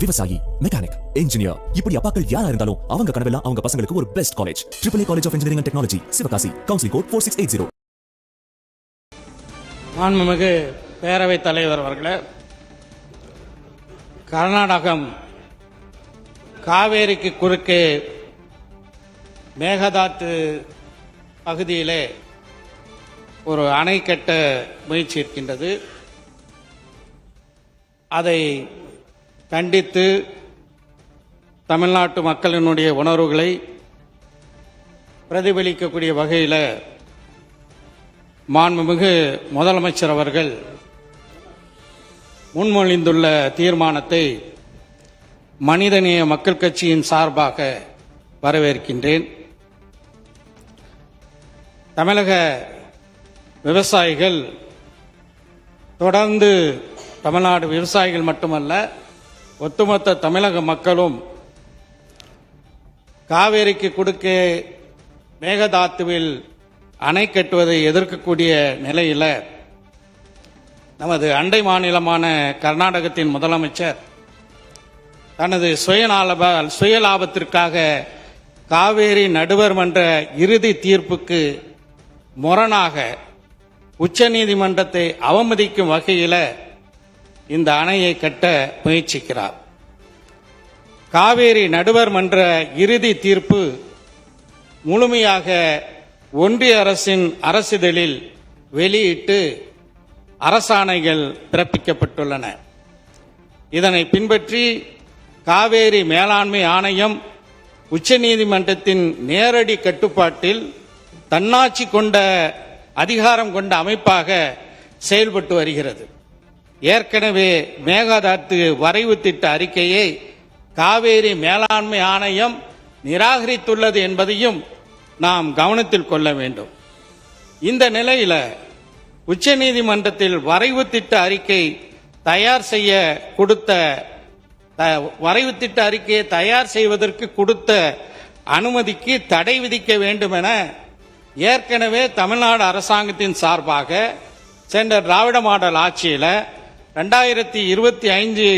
விவசாயி, mechanic, engineer, இப்படி அப்பாக்கள் யாரா இருந்தாலும் அவங்க கனவெல்லாம் அவங்க பசங்களுக்கு ஒரு best college. AAA college of engineering and technology, Sivakasi. Counselling code 4680. மாண்புமிகு பேரவைத் தலைவர் அவர்களே, கர்நாடகம் காவேரிக்கு குறுக்கே மேகதாத்து பகுதியிலே ஒரு அணை கட்ட முயற்சி இருக்கின்றது. அதை கண்டித்து தமிழ்நாட்டு மக்களினுடைய உணர்வுகளை பிரதிபலிக்கக்கூடிய வகையில் மாண்புமிகு முதலமைச்சர் அவர்கள் முன்மொழிந்துள்ள தீர்மானத்தை மனிதநேய மக்கள் கட்சியின் சார்பாக வரவேற்கின்றேன். தமிழக விவசாயிகள் தொடர்ந்து, தமிழ்நாடு விவசாயிகள் மட்டுமல்ல, ஒட்டுமொத்த தமிழக மக்களும் காவேரிக்கு குறுக்கே மேகதாத்துவில் அணை கட்டுவதை எதிர்க்கக்கூடிய நிலையில் நமது அண்டை மாநிலமான கர்நாடகத்தின் முதலமைச்சர் தனது சுயலாபத்திற்காக காவேரி நடுவர் மன்ற இறுதி தீர்ப்புக்கு முரணாக உச்சநீதிமன்றத்தை அவமதிக்கும் வகையில் இந்த அணையை கட்ட முயற்சிக்கிறார். காவேரி நடுவர் மன்ற இறுதி தீர்ப்பு முழுமையாக ஒன்றிய அரசின் அரசிதழில் வெளியிட்டு அரசாணைகள் பிறப்பிக்கப்பட்டுள்ளன. இதனை பின்பற்றி காவேரி மேலாண்மை ஆணையம் உச்சநீதிமன்றத்தின் நேரடி கட்டுப்பாட்டில் தன்னாட்சி கொண்ட அதிகாரம் கொண்ட அமைப்பாக செயல்பட்டு வருகிறது. ஏற்கனவே மேகதாத்து வரைவு திட்ட அறிக்கையை காவேரி மேலாண்மை ஆணையம் நிராகரித்துள்ளது என்பதையும் நாம் கவனத்தில் கொள்ள வேண்டும். இந்த நிலையில் உச்சநீதிமன்றத்தில் வரைவு திட்ட அறிக்கை தயார் செய்ய கொடுத்த வரைவு திட்ட அறிக்கையை தயார் செய்வதற்கு கொடுத்த அனுமதிக்கு தடை விதிக்க வேண்டும் என ஏற்கனவே தமிழ்நாடு அரசாங்கத்தின் சார்பாக சென்ற திராவிட மாடல் ஆட்சியில் 2025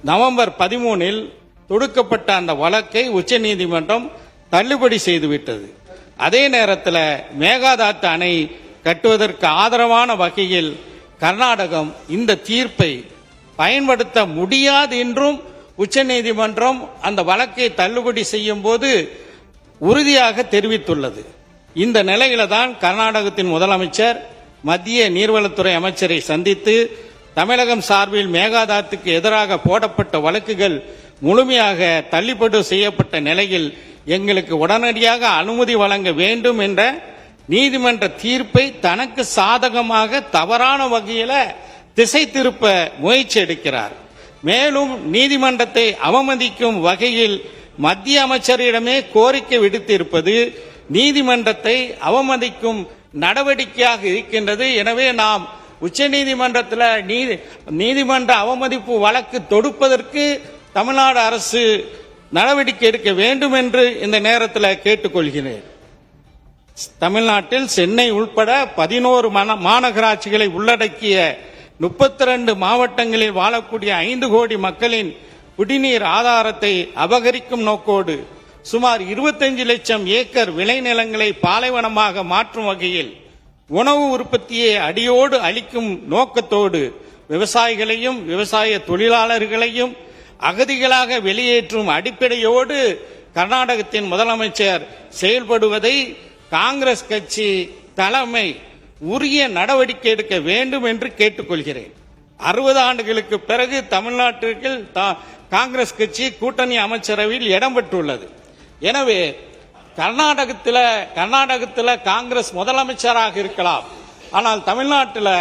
நவம்பர் 13 தொடுக்கப்பட்ட அந்த வழக்கை உச்சநீதிமன்றம் தள்ளுபடி செய்துவிட்டது. அதே நேரத்தில் மேகதாத்து அணை கட்டுவதற்கு ஆதரவான வகையில் கர்நாடகம் இந்த தீர்ப்பை பயன்படுத்த முடியாது என்றும் உச்சநீதிமன்றம் அந்த வழக்கை தள்ளுபடி செய்யும் போது உறுதியாக தெரிவித்துள்ளது. இந்த நிலையில தான் கர்நாடகத்தின் முதலமைச்சர் மத்திய நீர்வளத்துறை அமைச்சரை சந்தித்து தமிழகம் சார்பில் மேகதாத்துக்கு எதிராக போடப்பட்ட வழக்குகள் முழுமையாக தள்ளுபடி செய்யப்பட்ட நிலையில் எங்களுக்கு உடனடியாக அனுமதி வழங்க வேண்டும் என்ற நீதிமன்ற தீர்ப்பை தனக்கு சாதகமாக தவறான வகையில் திசை திருப்ப முயற்சி எடுக்கிறார். மேலும் நீதிமன்றத்தை அவமதிக்கும் வகையில் மத்திய அமைச்சரிடமே கோரிக்கை விடுத்திருப்பது நீதிமன்றத்தை அவமதிக்கும் நடவடிக்கையாக இருக்கின்றது. எனவே நாம் உச்சநீதிமன்றத்தில் நீதிமன்ற அவமதிப்பு வழக்கு தொடுப்பதற்கு தமிழ்நாடு அரசு நடவடிக்கை எடுக்க வேண்டும் என்று இந்த நேரத்தில் கேட்டுக்கொள்கிறேன். தமிழ்நாட்டில் சென்னை உள்பட 11 மாநகராட்சிகளை உள்ளடக்கிய 32 மாவட்டங்களில் வாழக்கூடிய 5 கோடி மக்களின் குடிநீர் ஆதாரத்தை அபகரிக்கும் நோக்கோடு சுமார் 25 லட்சம் ஏக்கர் விளைநிலங்களை பாலைவனமாக மாற்றும் வகையில் உணவு உற்பத்தியை அடியோடு அளிக்கும் நோக்கத்தோடு விவசாயிகளையும் விவசாய தொழிலாளர்களையும் அகதிகளாக வெளியேற்றும் அடிப்படையோடு கர்நாடகத்தின் முதலமைச்சர் செயல்படுவதை காங்கிரஸ் கட்சி தலைமை உரிய நடவடிக்கை எடுக்க வேண்டும் என்று கேட்டுக்கொள்கிறேன். 60 ஆண்டுகளுக்கு பிறகு தமிழ்நாட்டிற்கு காங்கிரஸ் கட்சி கூட்டணி அமைச்சரவையில் இடம் பெற்றுள்ளது. எனவே கர்நாடகத்தில் காங்கிரஸ் முதலமைச்சராக இருக்கலாம், ஆனால் தமிழ்நாட்டில்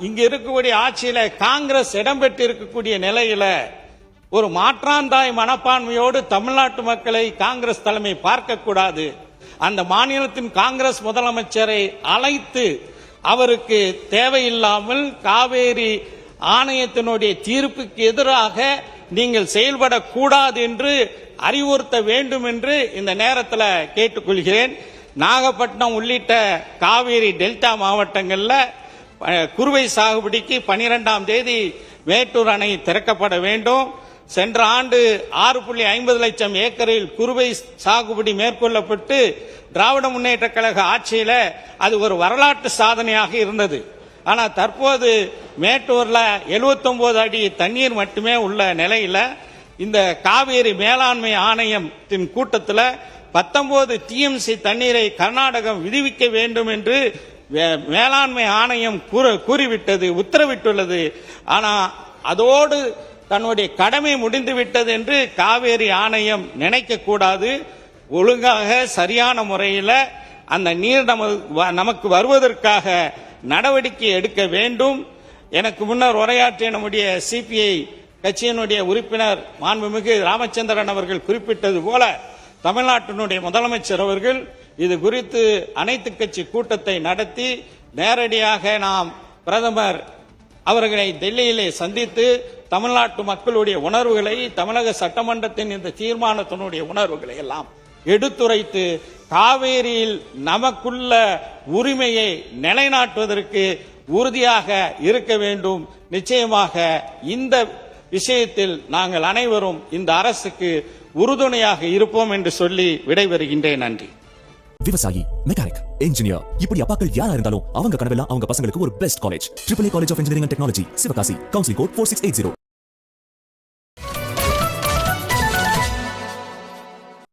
இங்க இருக்கக்கூடிய ஆட்சியில காங்கிரஸ் இடம்பெற்று இருக்கக்கூடிய நிலையில ஒரு மாற்றாந்தாய் மனப்பான்மையோடு தமிழ்நாட்டு மக்களை காங்கிரஸ் தலைமை பார்க்க கூடாது. அந்த மாநிலத்தின் காங்கிரஸ் முதலமைச்சரை அழைத்து அவருக்கு தேவையில்லாமல் காவேரி ஆணையத்தினுடைய தீர்ப்புக்கு எதிராக நீங்கள் செயல்படக்கூடாது என்று அறிவுறுத்த வேண்டும் என்று இந்த நேரத்தில் கேட்டுக்கொள்கிறேன். நாகப்பட்டினம் உள்ளிட்ட காவேரி டெல்டா மாவட்டங்களில் குறுவை சாகுபடிக்கு 12ஆம் தேதி மேட்டூர் அணை திறக்கப்பட வேண்டும். சென்ற ஆண்டு 6.50 லட்சம் ஏக்கரில் குறுவை சாகுபடி மேற்கொள்ளப்பட்டு திராவிட முன்னேற்ற கழக ஆட்சியில அது ஒரு வரலாற்று சாதனையாக இருந்தது. ஆனா தற்போது மேட்டூர்ல 79 அடி தண்ணீர் மட்டுமே உள்ள நிலையில இந்த காவேரி மேலாண்மை ஆணையத்தின் கூட்டத்தில் 19 டிஎம்சி தண்ணீரை கர்நாடகம் விடுவிக்க வேண்டும் என்று மேலாண்மை ஆணையம் கூறிவிட்டது, உத்தரவிட்டுள்ளது. ஆனா அதோடு தன்னுடைய கடமை முடிந்துவிட்டது என்று காவேரி ஆணையம் நினைக்க கூடாது. ஒழுங்காக சரியான முறையில் அந்த நீர் நமக்கு வருவதற்காக நடவடிக்கை எடுக்க வேண்டும். எனக்கு முன்னர் உரையாற்றிய நம்முடைய சிபிஐ கட்சியினுடைய உறுப்பினர் மாண்புமிகு ராமச்சந்திரன் அவர்கள் குறிப்பிட்டது போல தமிழ்நாட்டினுடைய முதலமைச்சர் அவர்கள் இது குறித்து அனைத்து கட்சி கூட்டத்தை நடத்தி நேரடியாக நாம் பிரதமர் அவர்களை டெல்லியிலே சந்தித்து தமிழ்நாட்டு மக்களுடைய உணர்வுகளை, தமிழக சட்டமன்றத்தின் இந்த தீர்மானத்தினுடைய உணர்வுகளை எல்லாம் எடுத்துரைத்து காவேரியில் நமக்குள்ள உரிமையை நிலைநாட்டுவதற்கு உறுதியாக இருக்க வேண்டும். நிச்சயமாக இந்த விஷயத்தில் நாங்கள் அனைவரும் இந்த அரசுக்கு உறுதுணையாக இருப்போம் என்று சொல்லி விடைபெறுகின்றேன். நன்றி. விவசாயி, மெக்கானிக், இன்ஜினியர், இப்படி அப்பாக்கள் யாரா இருந்தாலும் அவங்க கனவெல்லாம் அவங்க பசங்களுக்கு ஒரு best college. AAA college of engineering and technology, Sivakasi. Counselling code 4680.